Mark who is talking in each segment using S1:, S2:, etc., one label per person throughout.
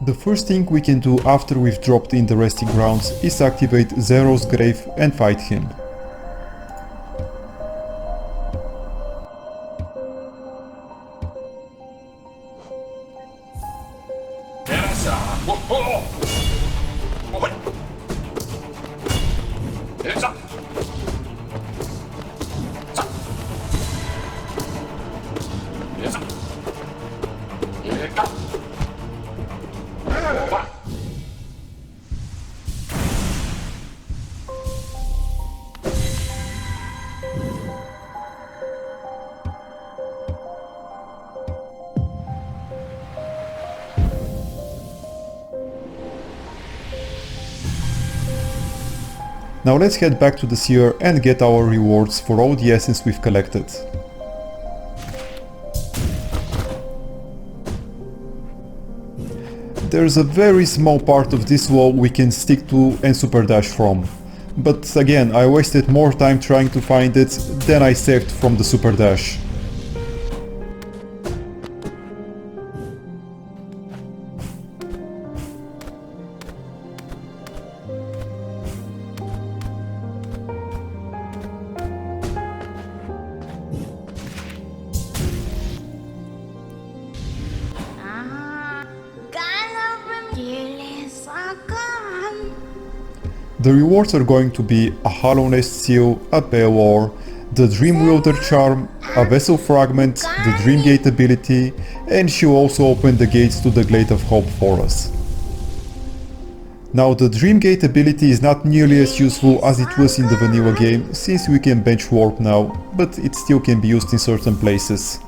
S1: The first thing we can do after we've dropped in the resting grounds is activate Zero's grave and fight him. Now let's head back to the seer and get our rewards for all the essence we've collected. There's a very small part of this wall we can stick to and super dash from. But again, I wasted more time trying to find it than I saved from the super dash. The rewards are going to be a Hallownest seal, a Pale Ore, the Dream Wielder charm, a Vessel fragment, the Dream Gate ability, and she'll also open the gates to the Glade of Hope for us. Now the Dream Gate ability is not nearly as useful as it was in the vanilla game, since we can bench warp now, but it still can be used in certain places.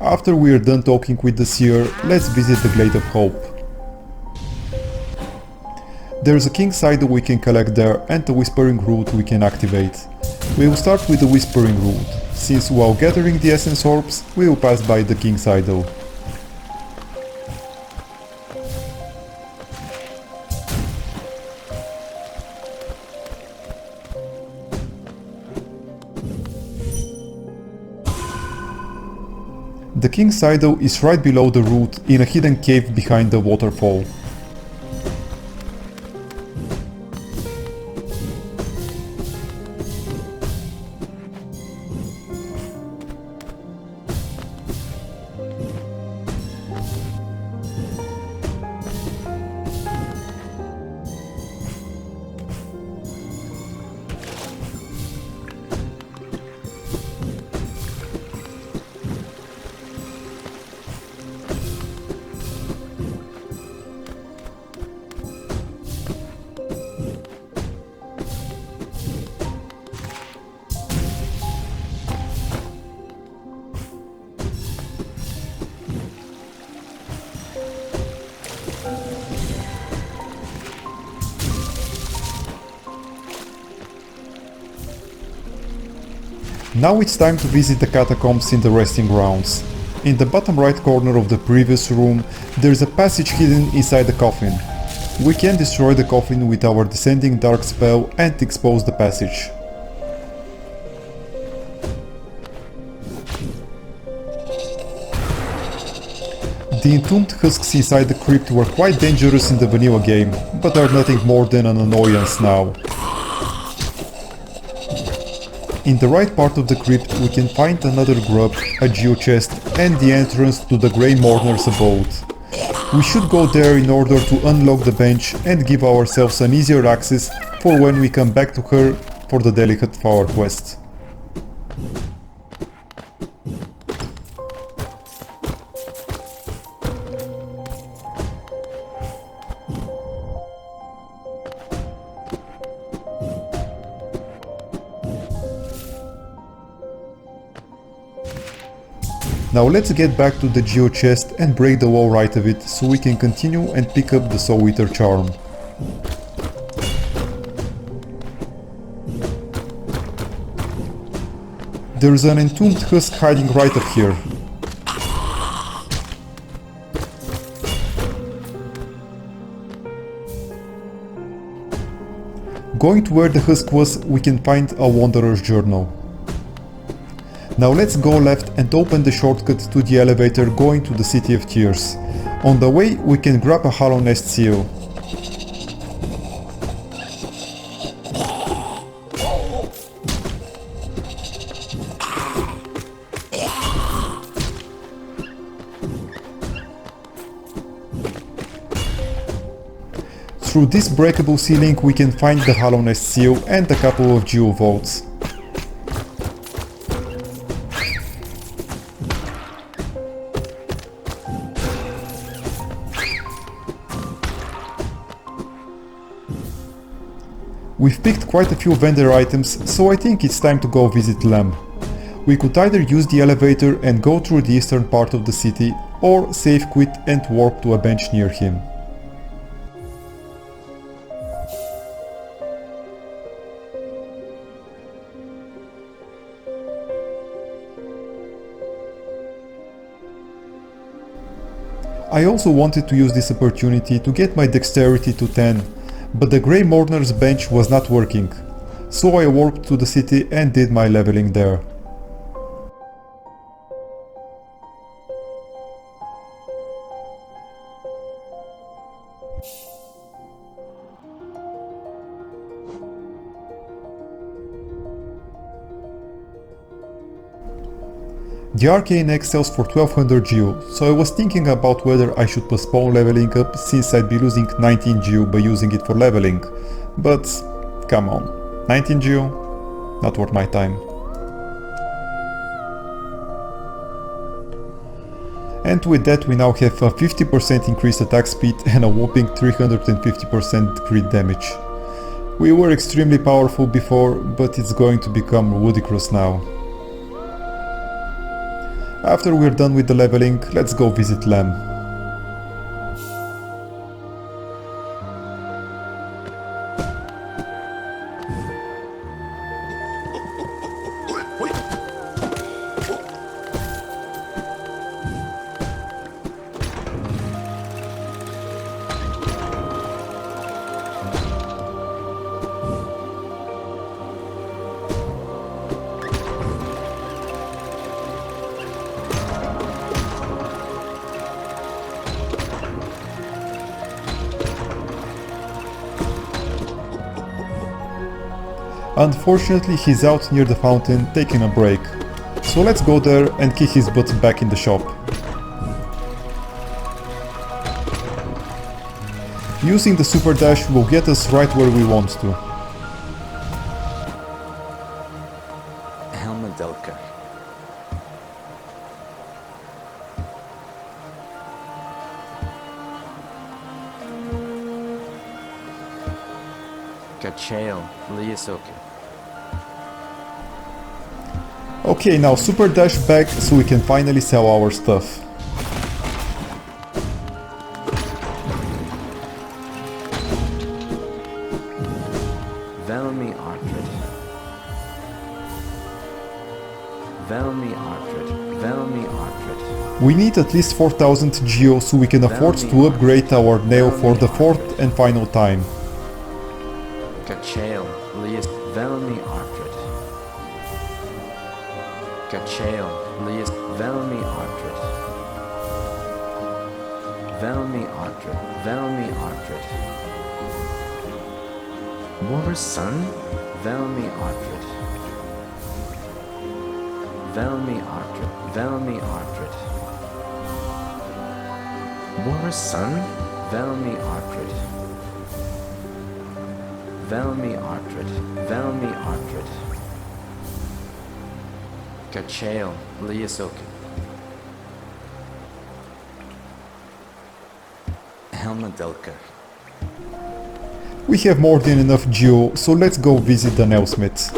S1: After we are done talking with the seer, let's visit the Glade of Hope. There's a King's Idol we can collect there and a Whispering Root we can activate. We will start with the Whispering Root, since while gathering the Essence Orbs, we will pass by the King's Idol. The King's Idol is right below the root in a hidden cave behind the waterfall. Now it's time to visit the catacombs in the resting grounds. In the bottom right corner of the previous room, there's a passage hidden inside the coffin. We can destroy the coffin with our descending dark spell and expose the passage. The entombed husks inside the crypt were quite dangerous in the vanilla game, but are nothing more than an annoyance now. In the right part of the crypt we can find another grub, a geochest and the entrance to the Grey Mourner's abode. We should go there in order to unlock the bench and give ourselves an easier access for when we come back to her for the Delicate Flower quest. Now let's get back to the geo chest and break the wall right of it so we can continue and pick up the Soul Eater charm. There's an entombed husk hiding right up here. Going to where the husk was, we can find a Wanderer's Journal. Now let's go left and open the shortcut to the elevator going to the City of Tears. On the way, we can grab a Hallownest seal. Through this breakable ceiling we can find the Hallownest seal and a couple of geo vaults. We've picked quite a few vendor items, so I think it's time to go visit Lem. We could either use the elevator and go through the eastern part of the city, or save quit and walk to a bench near him. I also wanted to use this opportunity to get my dexterity to 10, but the Grey Mourner's bench was not working, so I walked to the city and did my leveling there. The Arcane X sells for 1200 geo, so I was thinking about whether I should postpone leveling up since I'd be losing 19 geo by using it for leveling. But come on, 19 geo? Not worth my time. And with that we now have a 50% increased attack speed and a whopping 350% crit damage. We were extremely powerful before, but it's going to become ludicrous now. After we're done with the leveling, let's go visit Lem. Unfortunately, he's out near the fountain taking a break, so let's go there and kick his butt back in the shop. Using the super dash will get us right where we want to.
S2: Helmadelka. Kachael, Liasoke.
S1: Okay, now super dash back so we can finally sell our stuff.
S2: Velmi Artred. Velmi Artred. Velmi Artred.
S1: We need at least 4000 geo so we can afford to upgrade our nail for the fourth and final time.
S2: Kachael, Lias, Velmi Artred. Kachael, Lias, Velmi Artred. Velmi Artred. Velmi Artred. War's son? Velmi Artred. Velmi Artred. Velmi Artred. War's son? Velmi Artred. Velmi Artred. Velmi Artred. Kachael, Liasoke. Helmadelka.
S1: We have more than enough geo, so let's go visit the nailsmith.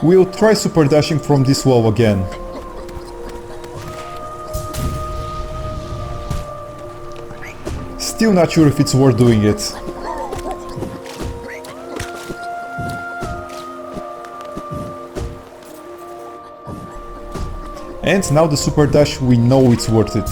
S1: We'll try super dashing from this wall again. Still not sure if it's worth doing it. And now the super dash, we know it's worth it.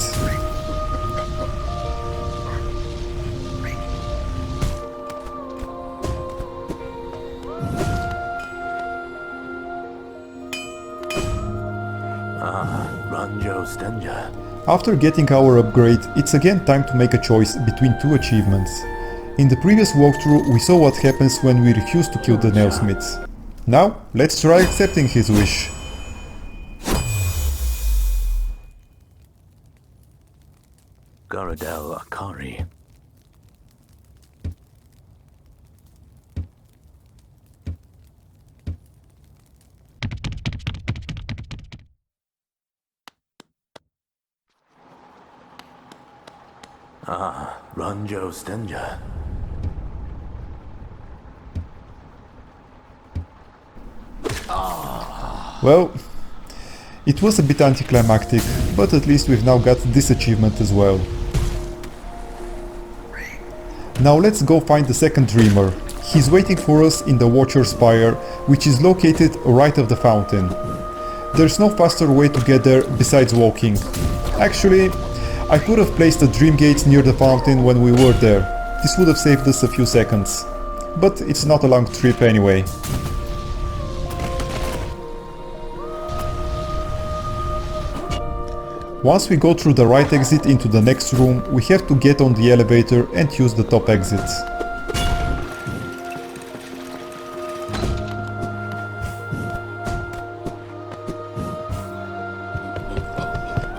S1: After getting our upgrade, it's again time to make a choice between two achievements. In the previous walkthrough we saw what happens when we refuse to kill the nailsmith. Now, let's try accepting his wish.
S3: Garadel Akari. Ranjo Stenja.
S1: Well, it was a bit anticlimactic, but at least we've now got this achievement as well. Now let's go find the second dreamer. He's waiting for us in the Watcher Spire, which is located right of the fountain. There's no faster way to get there besides walking. Actually, I could have placed a dream gate near the fountain when we were there. This would have saved us a few seconds. But it's not a long trip anyway. Once we go through the right exit into the next room, we have to get on the elevator and use the top exit.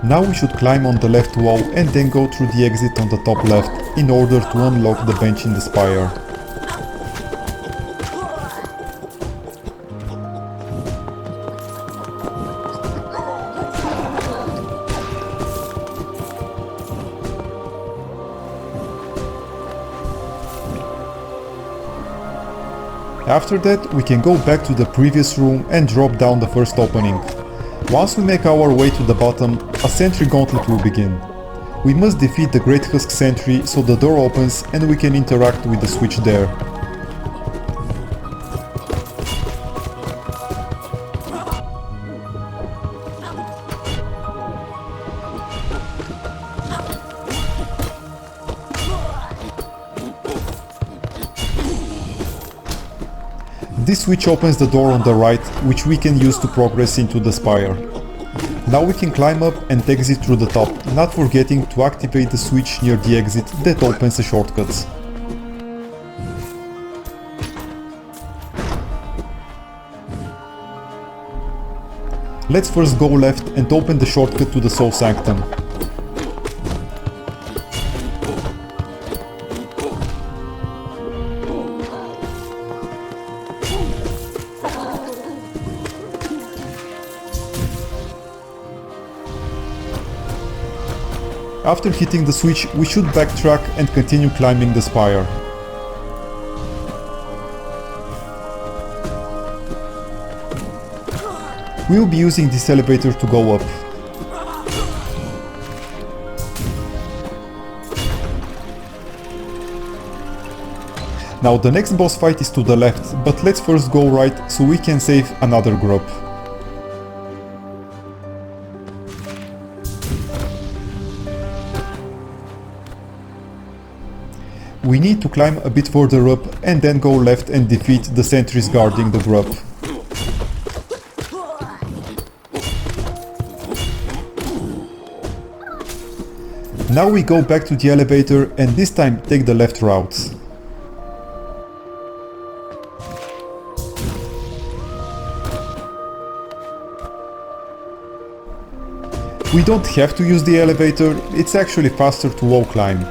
S1: Now we should climb on the left wall and then go through the exit on the top left in order to unlock the bench in the spire. After that, we can go back to the previous room and drop down the first opening. Once we make our way to the bottom, a sentry gauntlet will begin. We must defeat the Great Husk sentry so the door opens and we can interact with the switch there. This switch opens the door on the right, which we can use to progress into the spire. Now we can climb up and exit through the top, not forgetting to activate the switch near the exit that opens the shortcuts. Let's first go left and open the shortcut to the Soul Sanctum. After hitting the switch, we should backtrack and continue climbing the spire. We will be using this elevator to go up. Now the next boss fight is to the left, but let's first go right so we can save another group. We need to climb a bit further up and then go left and defeat the sentries guarding the grub. Now we go back to the elevator and this time take the left route. We don't have to use the elevator, it's actually faster to wall climb.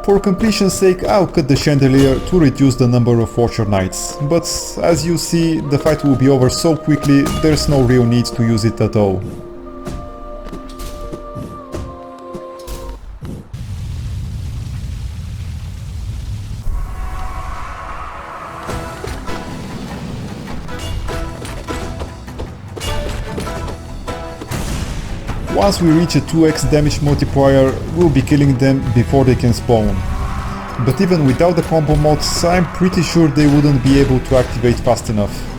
S1: For completion's sake, I'll cut the chandelier to reduce the number of Watcher Knights, but as you see, the fight will be over so quickly, there's no real need to use it at all. Once we reach a 2x damage multiplier, we'll be killing them before they can spawn. But even without the combo mods, I'm pretty sure they wouldn't be able to activate fast enough.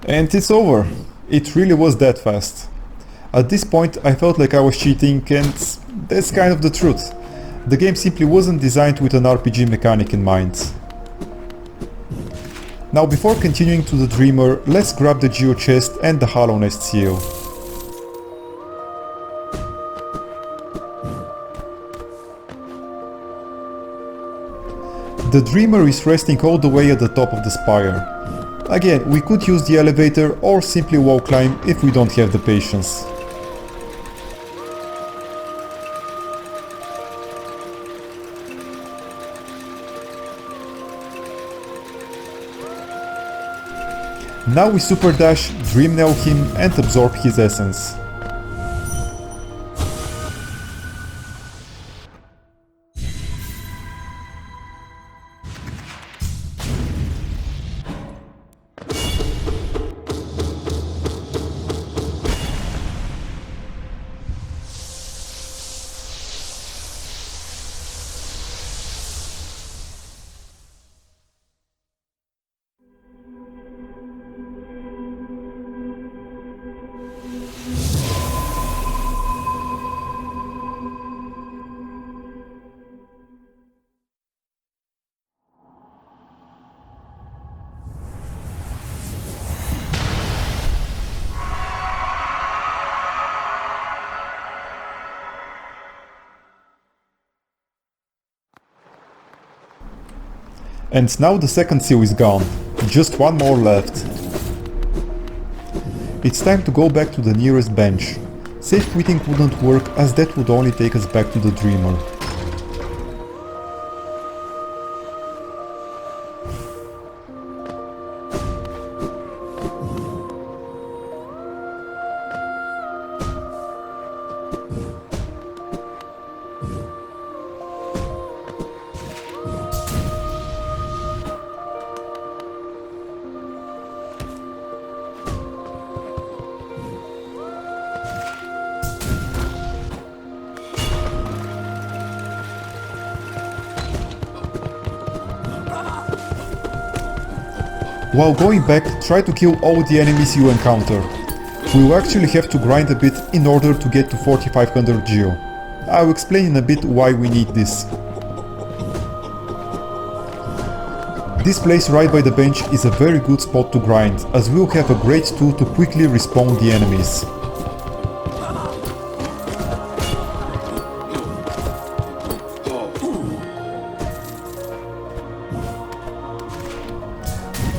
S1: And it's over. It really was that fast. At this point I felt like I was cheating, and that's kind of the truth. The game simply wasn't designed with an RPG mechanic in mind. Now before continuing to the Dreamer, let's grab the Geo chest and the Hallownest seal. The Dreamer is resting all the way at the top of the spire. Again, we could use the elevator or simply wall climb if we don't have the patience. Now we super dash, dream nail him and absorb his essence. And now the second seal is gone, just one more left. It's time to go back to the nearest bench. Safe quitting wouldn't work as that would only take us back to the Dreamer. While going back, try to kill all the enemies you encounter. We will actually have to grind a bit in order to get to 4500 Geo. I'll explain in a bit why we need this. This place right by the bench is a very good spot to grind, as we'll have a great tool to quickly respawn the enemies.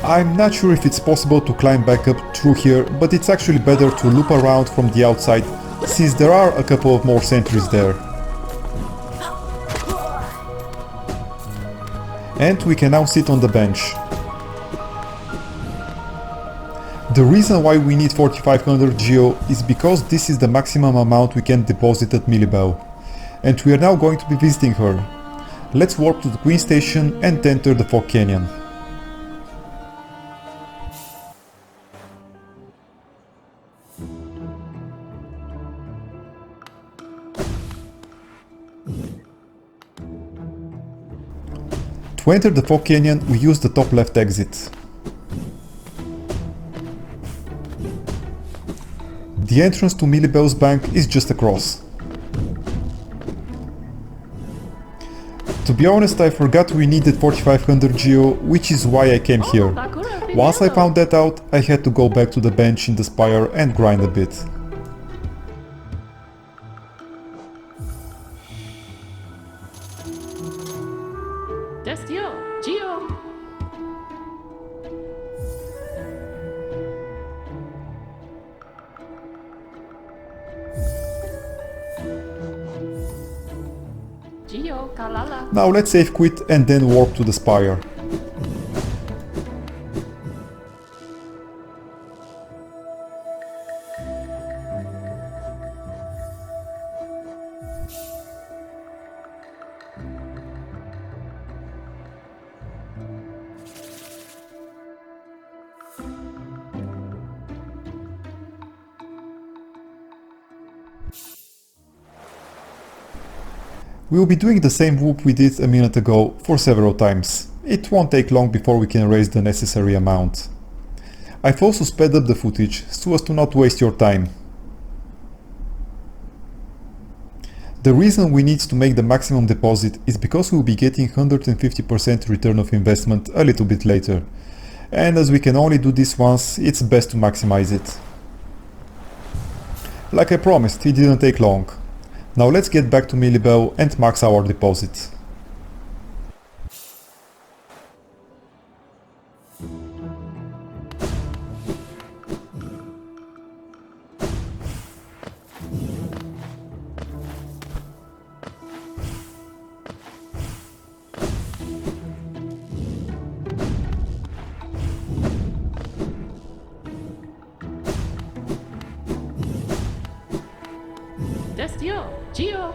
S1: I'm not sure if it's possible to climb back up through here, but it's actually better to loop around from the outside, since there are a couple of more sentries there. And we can now sit on the bench. The reason why we need 4500 Geo is because this is the maximum amount we can deposit at Millibel. And we are now going to be visiting her. Let's warp to the Queen Station and enter the Fog Canyon. To enter the Fog Canyon, we use the top left exit. The entrance to Millibel's bank is just across. To be honest, I forgot we needed 4500 Geo, which is why I came here. Once I found that out, I had to go back to the bench in the spire and grind a bit. Now let's save quit and then warp to the spire. We will be doing the same whoop we did a minute ago for several times. It won't take long before we can raise the necessary amount. I've also sped up the footage so as to not waste your time. The reason we need to make the maximum deposit is because we will be getting 150% return of investment a little bit later. And as we can only do this once, it's best to maximize it. Like I promised, it didn't take long. Now let's get back to Millibel and max our deposit.
S4: Gio!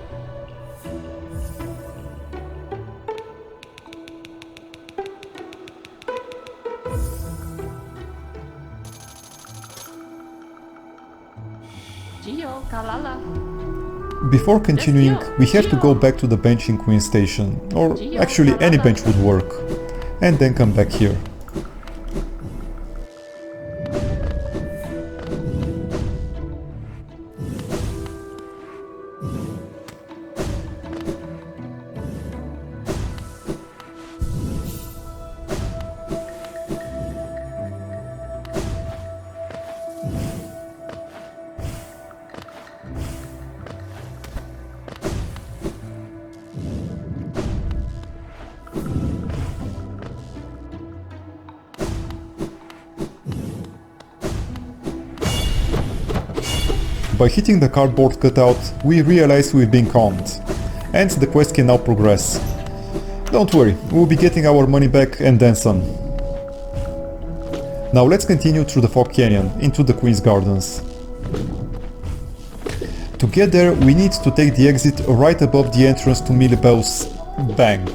S4: Gio, Kalala.
S1: Before continuing, we have to go back to the bench in Queen Station, or actually any bench would work, and then come back here. By hitting the cardboard cutout, we realize we've been conned, and the quest can now progress. Don't worry, we'll be getting our money back and then some. Now let's continue through the Fog Canyon into the Queen's Gardens. To get there, we need to take the exit right above the entrance to Millibel's bank.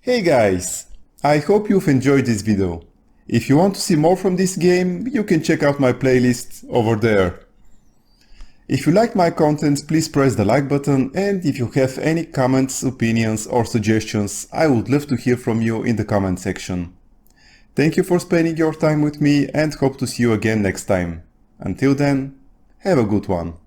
S1: Hey guys! I hope you've enjoyed this video. If you want to see more from this game, you can check out my playlist over there. If you like my content, please press the like button, and if you have any comments, opinions or suggestions, I would love to hear from you in the comment section. Thank you for spending your time with me and hope to see you again next time. Until then, have a good one.